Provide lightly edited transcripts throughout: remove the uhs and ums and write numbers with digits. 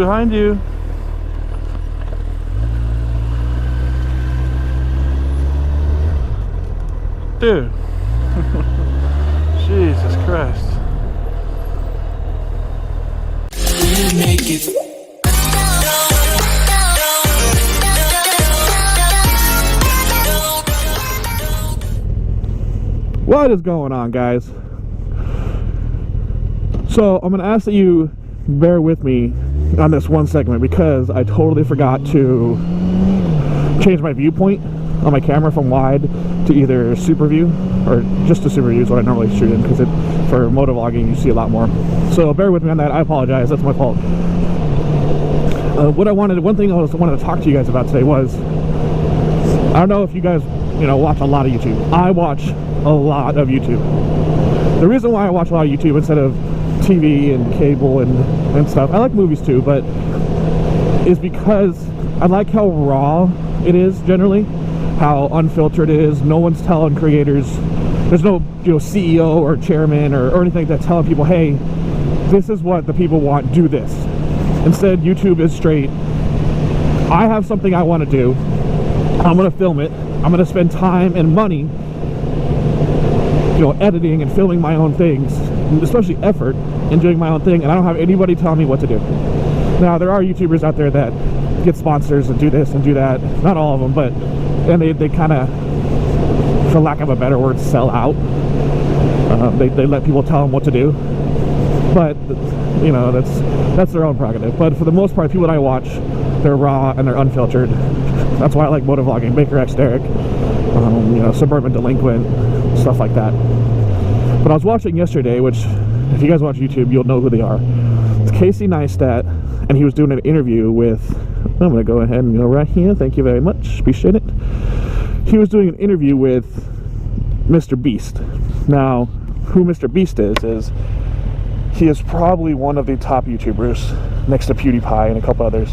behind you. Dude. Jesus Christ. What is going on, guys? So I'm gonna ask that you bear with me on this one segment because I totally forgot to change my viewpoint on my camera from wide to either super view or just to super view is what I normally shoot in, because for motovlogging you see a lot more. So bear with me on that. I apologize, that's my fault. One thing I wanted to talk to you guys about today was, I don't know if you guys watch a lot of YouTube. I watch a lot of YouTube. The reason why I watch a lot of YouTube instead of TV and cable and stuff, I like movies too, but is because I like how raw it is generally, how unfiltered it is. No one's telling creators, there's no CEO or chairman or anything that's telling people, hey, this is what the people want, do this. Instead, YouTube is straight, I have something I want to do, I'm gonna film it, I'm gonna spend time and money editing and filming my own things, especially effort in doing my own thing, and I don't have anybody telling me what to do. Now there are YouTubers out there that get sponsors and do this and do that, not all of them, but and they kind of, for lack of a better word, sell out. They let people tell them what to do, but that's their own prerogative. But for the most part, people that I watch, they're raw and they're unfiltered. That's why I like motovlogging. Baker X Derek, Suburban Delinquent, stuff like that. But I was watching yesterday, which if you guys watch YouTube, you'll know who they are. It's Casey Neistat, and he was doing an interview with, I'm going to go ahead and go right here, thank you very much, appreciate it. He was doing an interview with Mr. Beast. Now, who Mr. Beast is he is probably one of the top YouTubers, next to PewDiePie and a couple others.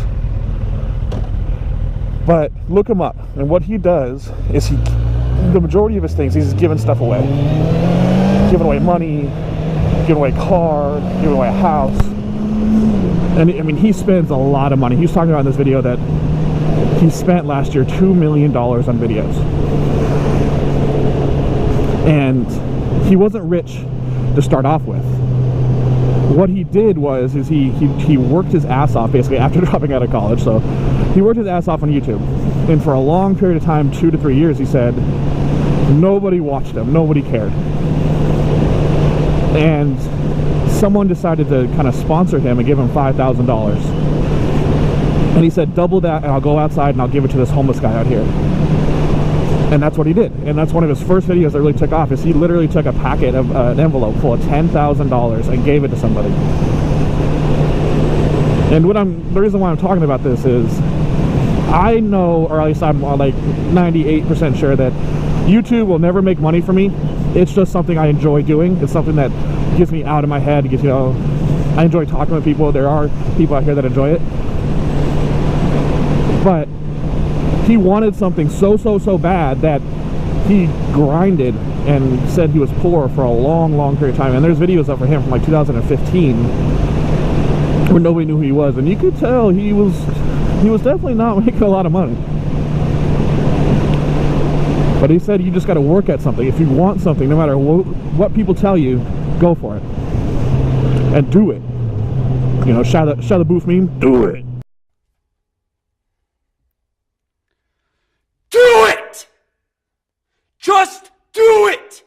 But look him up, and what he does is the majority of his things, he's giving stuff away. Giving away money, giving away a car, giving away a house. And I mean, he spends a lot of money. He was talking about in this video that he spent last year $2 million on videos. And he wasn't rich to start off with. What he did was he worked his ass off basically after dropping out of college. So he worked his ass off on YouTube, and for a long period of time, 2 to 3 years, he said nobody watched him, nobody cared. And someone decided to kind of sponsor him and give him $5,000, and he said, double that and I'll go outside and I'll give it to this homeless guy out here. And that's what he did. And that's one of his first videos that really took off, is he literally took a packet of an envelope full of $10,000 and gave it to somebody. And the reason why I'm talking about this is I know, or at least I'm like 98% sure, that YouTube will never make money for me. It's just something I enjoy doing. It's something that gets me out of my head. It gets, I enjoy talking with people. There are people out here that enjoy it. But he wanted something so bad that he grinded and said he was poor for a long period of time. And there's videos up for him from like 2015 where nobody knew who he was, and you could tell he was definitely not making a lot of money. But he said you just got to work at something. If you want something, no matter what people tell you, go for it and do it. Shia the Booth meme, do it. Do it! Just do it!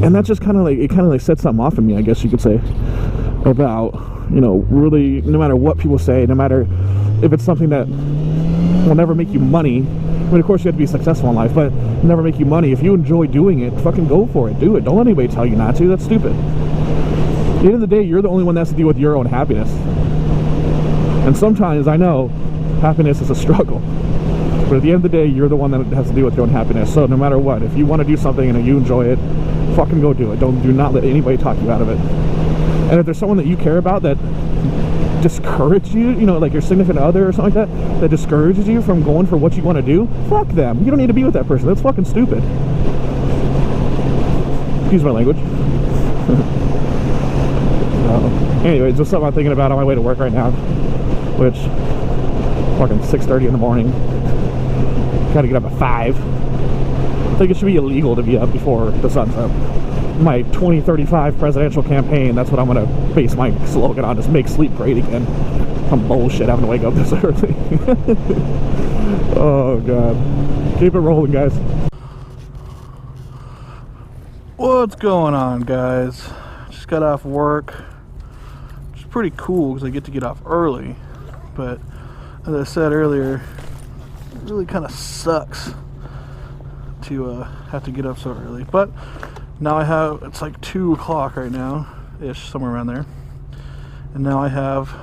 And that just kind of set something off in me, I guess you could say, about, really, no matter what people say, no matter if it's something that will never make you money. I mean, of course you have to be successful in life, but never make you money. If you enjoy doing it, fucking go for it, do it. Don't let anybody tell you not to. That's stupid. At the end of the day, you're the only one that has to deal with your own happiness. And sometimes, I know, happiness is a struggle. But at the end of the day, you're the one that has to deal with your own happiness. So no matter what, if you want to do something and you enjoy it, fucking go do it. Do not let anybody talk you out of it. And if there's someone that you care about that discourages you, like your significant other or something like that discourages you from going for what you want to do, fuck them. You don't need to be with that person. That's fucking stupid. Excuse my language. Anyways, just something I'm thinking about on my way to work right now, which fucking 6:30 in the morning. Gotta get up at 5. I think it should be illegal to be up before the sun's up. My 2035 presidential campaign, that's what I'm gonna base my slogan on, just make sleep great again. Some bullshit having to wake up this early. Oh god. Keep it rolling, guys. What's going on, guys? Just got off work, which is pretty cool because I get to get off early, but as I said earlier, it really kind of sucks to have to get up so early. But now I have, it's like 2 o'clock right now ish, somewhere around there, and now I have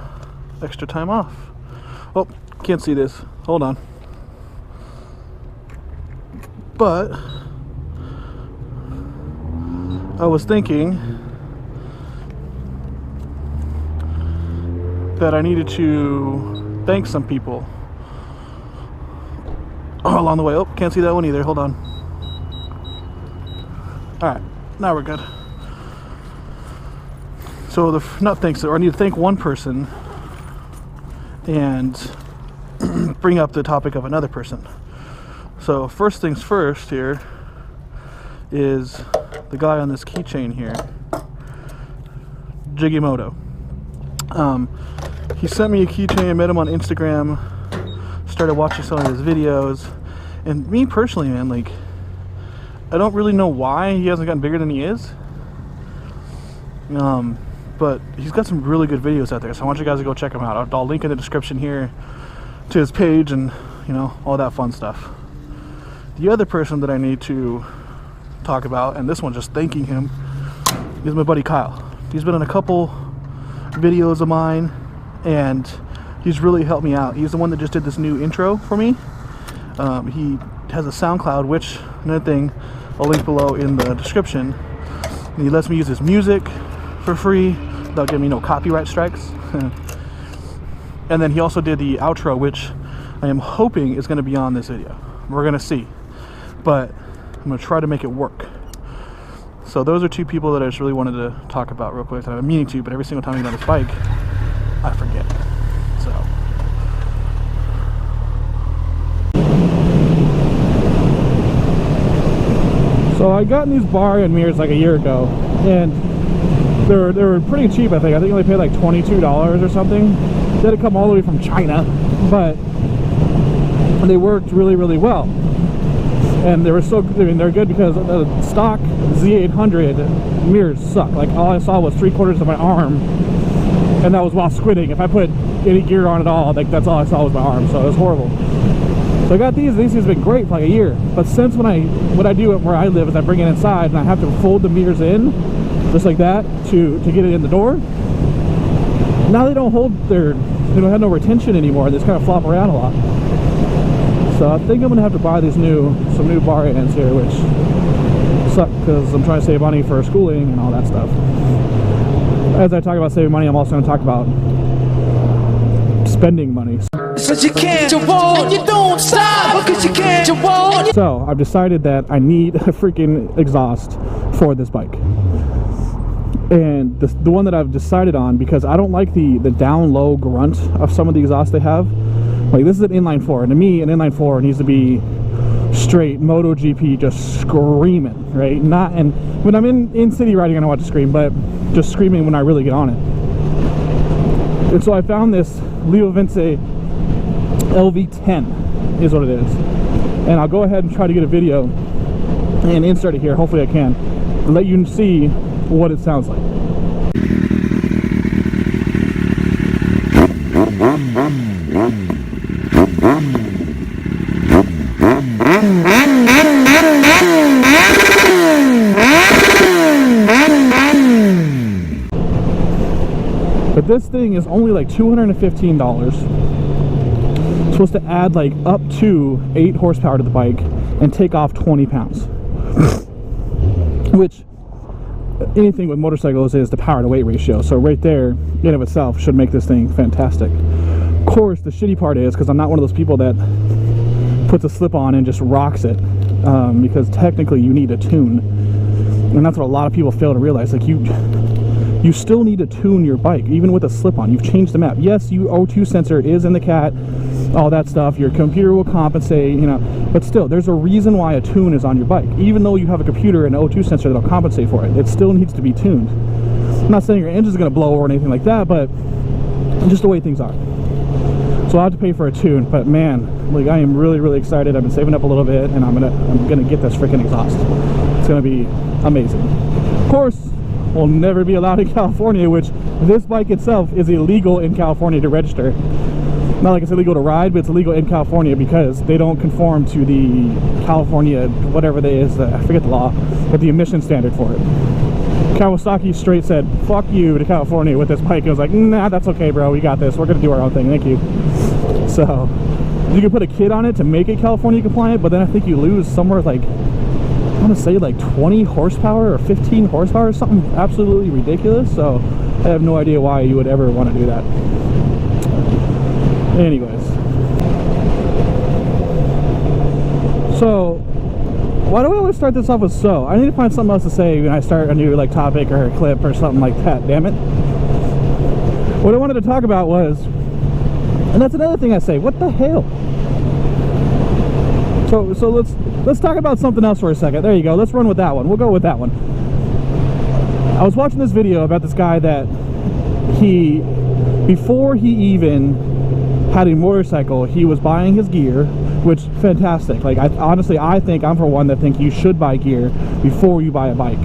extra time off. Oh, can't see this, hold on. But I was thinking that I needed to thank some people along the way. Oh, can't see that one either, hold on. Alright, now we're good. So not thanks, or I need to thank one person and bring up the topic of another person. So first things first here is the guy on this keychain here, JIGGYMOTO. He sent me a keychain. I met him on Instagram, started watching some of his videos, and me personally, man, like, I don't really know why he hasn't gotten bigger than he is, but he's got some really good videos out there, so I want you guys to go check him out. I'll link in the description here to his page and, you know, all that fun stuff. The other person that I need to talk about, and this one just thanking him, is my buddy Kyle. He's been in a couple videos of mine and he's really helped me out. He's the one that just did this new intro for me. He has a SoundCloud, which, another thing, I'll link below in the description, and he lets me use his music for free without giving me no copyright strikes. And then he also did the outro, which I am hoping is going to be on this video. We're going to see, but I'm going to try to make it work. So those are two people that I just really wanted to talk about real quick. I've been meaning to, but every single time I get on this bike, I forget. So I got these bar and mirrors like a year ago, and they were pretty cheap. I think I only paid like $22 or something. They had to come all the way from China, but they worked really, really well. And they were so, I mean, they're good because the stock Z800 mirrors suck. Like, all I saw was 3/4 of my arm, and that was while squinting. If I put any gear on at all, like, that's all I saw was my arm, so it was horrible. So I got these things have been great for like a year. But since what I do where I live is I bring it inside and I have to fold the mirrors in, just like that, to get it in the door. Now they don't hold they don't have no retention anymore. They just kind of flop around a lot. So I think I'm gonna have to buy some new bar ends here, which suck because I'm trying to save money for schooling and all that stuff. As I talk about saving money, I'm also gonna talk about spending money. But you can't, you won't, you don't stop, because you can't, you won't. So I've decided that I need a freaking exhaust for this bike. And the one that I've decided on, because I don't like the down low grunt of some of the exhausts they have. Like, this is an inline 4, and to me an inline 4 needs to be straight MotoGP, just screaming, right? Not, and when I'm in city riding I don't want to scream, but just screaming when I really get on it. And so I found this Leo Vince LV10 is what it is, and I'll go ahead and try to get a video and insert it here, hopefully I can, to let you see what it sounds like. But this thing is only like $215. Supposed to add like up to 8 horsepower to the bike and take off 20 pounds. Which, anything with motorcycles is the power to weight ratio. So right there, in and of itself, should make this thing fantastic. Of course, the shitty part is, because I'm not one of those people that puts a slip on and just rocks it, because technically you need a tune. And that's what a lot of people fail to realize. Like, you still need to tune your bike, even with a slip-on. You've changed the map. Yes, your O2 sensor is in the cat, all that stuff. Your computer will compensate, you know, but still, there's a reason why a tune is on your bike. Even though you have a computer and an O2 sensor that'll compensate for it, it still needs to be tuned. I'm not saying your engine's gonna blow or anything like that, but just the way things are. So I'll have to pay for a tune, but man, like, I am really, really excited. I've been saving up a little bit, and I'm gonna get this freaking exhaust. It's gonna be amazing. Of course, we'll never be allowed in California, which this bike itself is illegal in California to register. Not like it's illegal to ride, but it's illegal in California because they don't conform to the California, whatever they is, I forget the law, but the emission standard for it. Kawasaki straight said, fuck you to California with this bike. I was like, nah, that's okay, bro, we got this. We're gonna do our own thing, thank you. So, you can put a kit on it to make it California compliant, but then I think you lose somewhere like, I want to say like 20 horsepower or 15 horsepower or something absolutely ridiculous. So I have no idea why you would ever want to do that. Anyways, so why do I always start this off with so? I need to find something else to say when I start a new like topic or a clip or something like that, damn it. What I wanted to talk about was, and that's another thing I say, what the hell? So let's talk about something else for a second. There you go. Let's run with that one. We'll go with that one. I was watching this video about this guy that before he even had a motorcycle, he was buying his gear, which fantastic. Like, honestly, I think I'm for one that think you should buy gear before you buy a bike.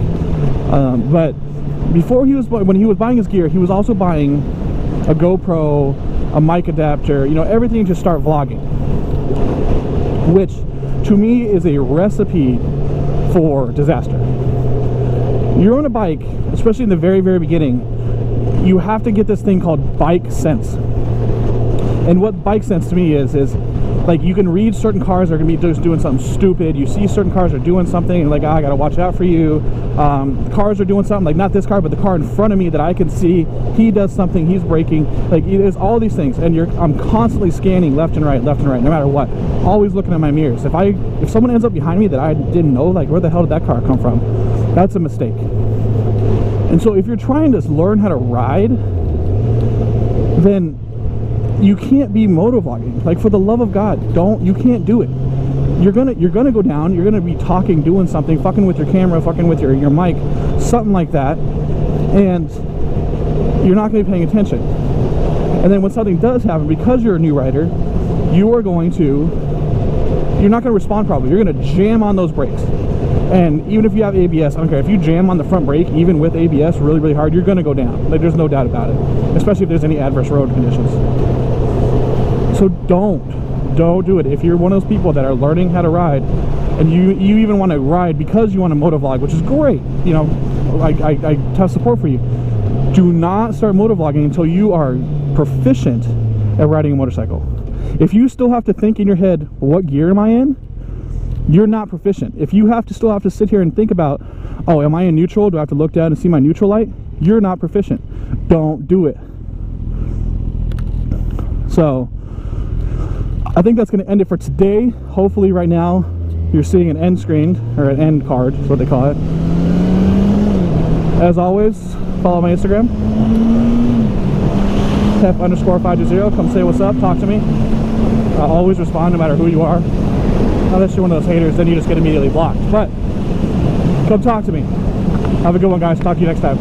But when he was buying his gear, he was also buying a GoPro, a mic adapter, you know, everything to start vlogging, which to me is a recipe for disaster. You're on a bike, especially in the very, very beginning, you have to get this thing called bike sense. And what bike sense to me is like, you can read certain cars are gonna be just doing something stupid. You see certain cars are doing something and like, oh, I gotta watch out for you. Cars are doing something, like not this car, but the car in front of me that I can see, he does something, he's braking. Like, there's all these things, and I'm constantly scanning left and right, no matter what. Always looking at my mirrors. If someone ends up behind me that I didn't know, like, where the hell did that car come from? That's a mistake. And so if you're trying to learn how to ride, then you can't be motovlogging. Like, for the love of God, you can't do it. You're gonna go down, you're gonna be talking, doing something, fucking with your camera, fucking with your mic, something like that, and you're not gonna be paying attention. And then when something does happen, because you're a new rider, you're not gonna respond properly. You're gonna jam on those brakes. And even if you have ABS, I don't care, if you jam on the front brake, even with ABS really, really hard, you're gonna go down. Like, there's no doubt about it, especially if there's any adverse road conditions. So don't do it. If you're one of those people that are learning how to ride, and you even want to ride because you want to motovlog, which is great, you know, I have support for you. Do not start motovlogging until you are proficient at riding a motorcycle. If you still have to think in your head, what gear am I in? You're not proficient. If you still have to sit here and think about, oh, am I in neutral? Do I have to look down and see my neutral light? You're not proficient. Don't do it. So I think that's going to end it for today. Hopefully right now you're seeing an end screen, or an end card is what they call it. As always, follow my Instagram, Heff_520. Come say what's up, talk to me. I'll always respond no matter who you are. Unless you're one of those haters, then you just get immediately blocked. But come talk to me. Have a good one, guys. Talk to you next time.